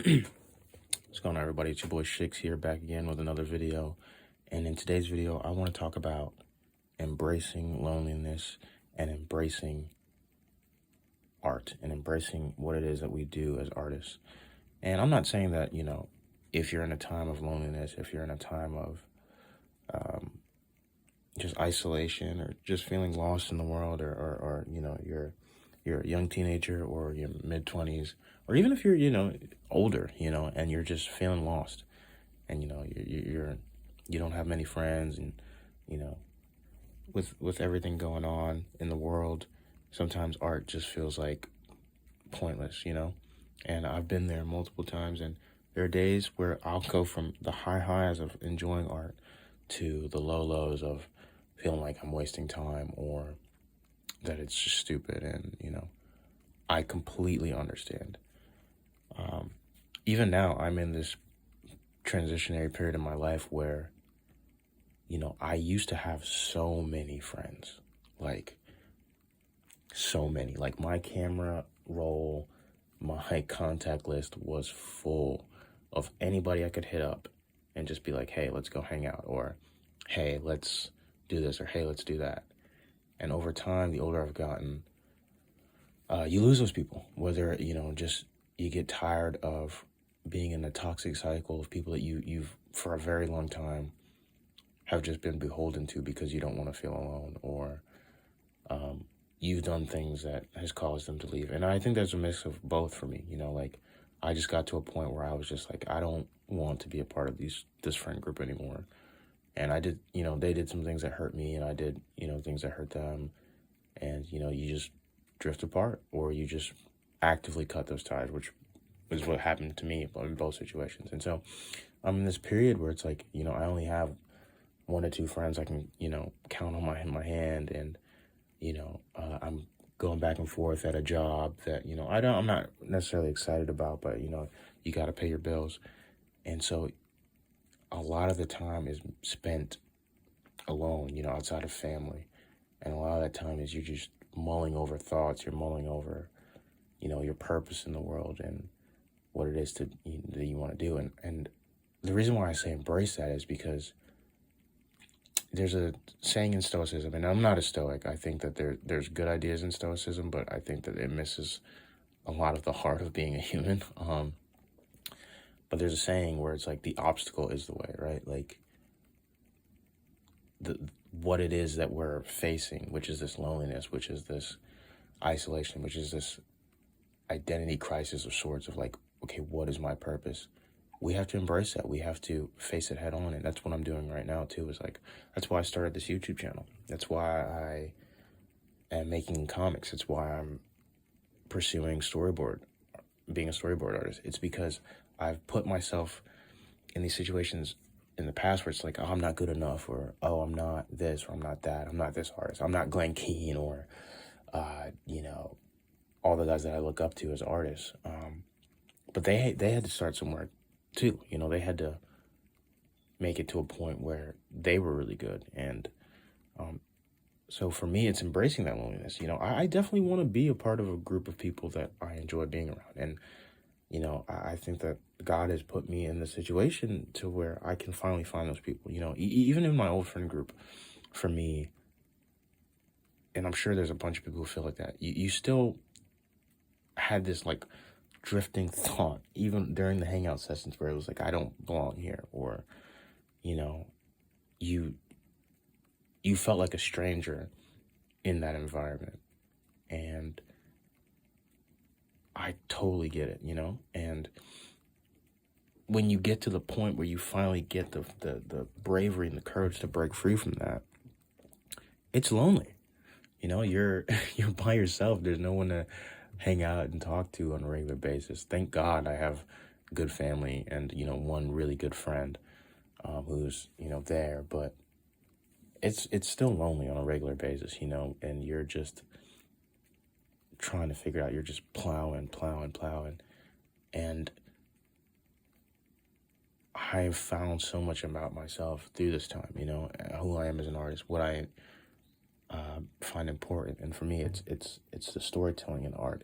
What's going on, everybody? It's your boy Shix here, back again with another video. And in today's video, I want to talk about embracing loneliness and embracing art and embracing what it is that we do as artists. And I'm not saying that, if you're in a time of loneliness, if you're in a time of just isolation or just feeling lost in the world, or you're a young teenager or your mid-20s, or even if you're older, and you're just feeling lost, and you don't have many friends, and with everything going on in the world, sometimes art just feels like pointless. And I've been there multiple times, and there are days where I'll go from the high highs of enjoying art to the low lows of feeling like I'm wasting time or that it's just stupid. And I completely understand. Even now, I'm in this transitionary period in my life where I used to have so many friends, like so many. Like, my camera roll, my contact list was full of anybody I could hit up and just be like, hey, let's go hang out, or hey, let's do this, or hey, let's do that. And over time, the older I've gotten, you lose those people, whether, just you get tired of being in a toxic cycle of people that you've for a very long time have just been beholden to because you don't want to feel alone, or you've done things that has caused them to leave. And I think there's a mix of both for me. Like, I just got to a point where I was just like, I don't want to be a part of this friend group anymore. And I did, they did some things that hurt me, and I did, things that hurt them. And, you just drift apart, or you just actively cut those ties, which is what happened to me in both situations. And so I'm in this period where it's like, I only have one or two friends I can, count on my hand. And, I'm going back and forth at a job that, I'm not necessarily excited about, but, you got to pay your bills. And so a lot of the time is spent alone, outside of family. And a lot of that time is you're just mulling over thoughts. You're mulling over, your purpose in the world and what it is that you want to do. And the reason why I say embrace that is because there's a saying in Stoicism, and I'm not a Stoic. I think that there's good ideas in Stoicism, but I think that it misses a lot of the heart of being a human. But there's a saying where it's like the obstacle is the way, right? Like, what it is that we're facing, which is this loneliness, which is this isolation, which is this identity crisis of sorts of like, okay, what is my purpose? We have to embrace that. We have to face it head on. And that's what I'm doing right now too, is like, that's why I started this YouTube channel. That's why I am making comics. It's why I'm pursuing being a storyboard artist. It's because I've put myself in these situations in the past where it's like, oh, I'm not good enough, or, oh, I'm not this, or I'm not that. I'm not this artist. I'm not Glenn Keane, or, all the guys that I look up to as artists. But they had to start somewhere too. They had to make it to a point where they were really good. And so for me, it's embracing that loneliness. I definitely want to be a part of a group of people that I enjoy being around. And, I think that God has put me in the situation to where I can finally find those people. Even in my old friend group, for me, and I'm sure there's a bunch of people who feel like that, you still had this like drifting thought, even during the hangout sessions, where it was like, I don't belong here, or, you felt like a stranger in that environment. And I totally get it, and when you get to the point where you finally get the bravery and the courage to break free from that, it's lonely. You're by yourself. There's no one to hang out and talk to on a regular basis. Thank God I have good family and, one really good friend who's, there. But it's still lonely on a regular basis, and you're just trying to figure out, you're just plowing. And I've found so much about myself through this time, who I am as an artist, what I find important. And for me, it's the storytelling in art.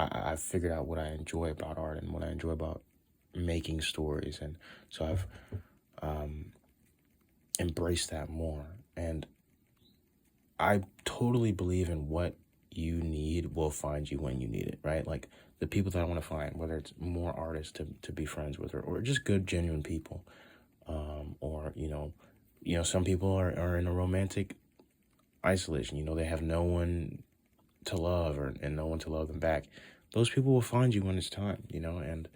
I figured out what I enjoy about art and what I enjoy about making stories. And so I've embraced that more. And I totally believe in what you need will find you when you need it, right? Like the people that I want to find, whether it's more artists to be friends with, or just good, genuine people. Or, some people are in a romantic isolation. They have no one to love and no one to love them back. Those people will find you when it's time, and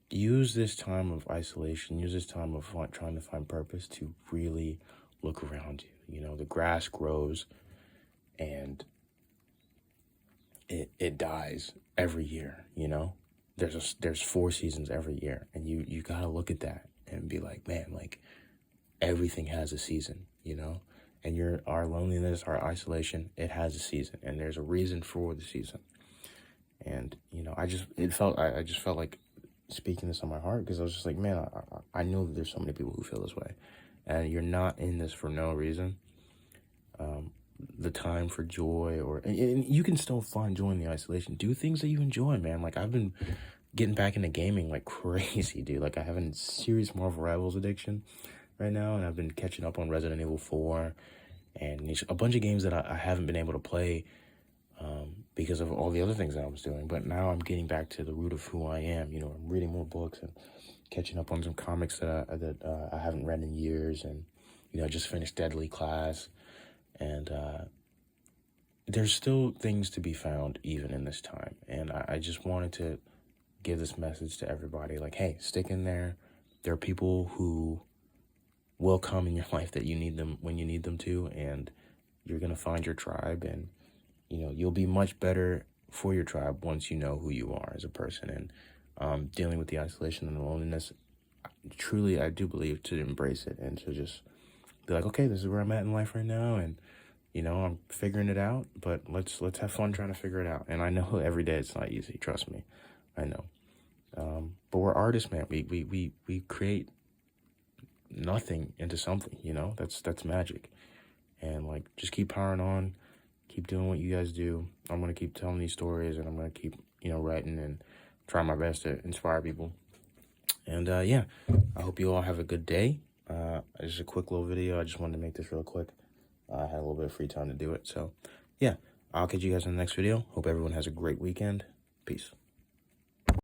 use this time of isolation, use this time of trying to find purpose to really look around you. The grass grows and it dies every year, There's 4 seasons every year, and you gotta look at that and be like, man, like everything has a season, and our loneliness, our isolation, it has a season, and there's a reason for the season. And I just felt like speaking this on my heart, because I was just like, man, I know that there's so many people who feel this way, and you're not in this for no reason. The time for joy, and you can still find joy in the isolation. Do things that you enjoy, man. Like I've been getting back into gaming like crazy, dude. Like I have a serious Marvel Rivals addiction right now, and I've been catching up on Resident Evil 4 and a bunch of games that I haven't been able to play because of all the other things that I was doing. But now I'm getting back to the root of who I am. I'm reading more books and catching up on some comics that I haven't read in years, and I just finished Deadly Class. And there's still things to be found even in this time. And I just wanted to give this message to everybody. Like, hey, stick in there. There are people who will come in your life that you need them when you need them to. And you're going to find your tribe. And, you'll be much better for your tribe once you know who you are as a person. And dealing with the isolation and the loneliness, truly, I do believe to embrace it and to just be like, okay, this is where I'm at in life right now, and I'm figuring it out, but let's have fun trying to figure it out. And I know every day it's not easy, trust me, I know. But we're artists, man. We create nothing into something, that's magic. And like, just keep powering on, keep doing what you guys do. I'm gonna keep telling these stories, and I'm gonna keep writing and trying my best to inspire people. And yeah, I hope you all have a good day. Just a quick little video. I just wanted to make this real quick. I had a little bit of free time to do it. So yeah, I'll catch you guys in the next video. Hope everyone has a great weekend. Peace.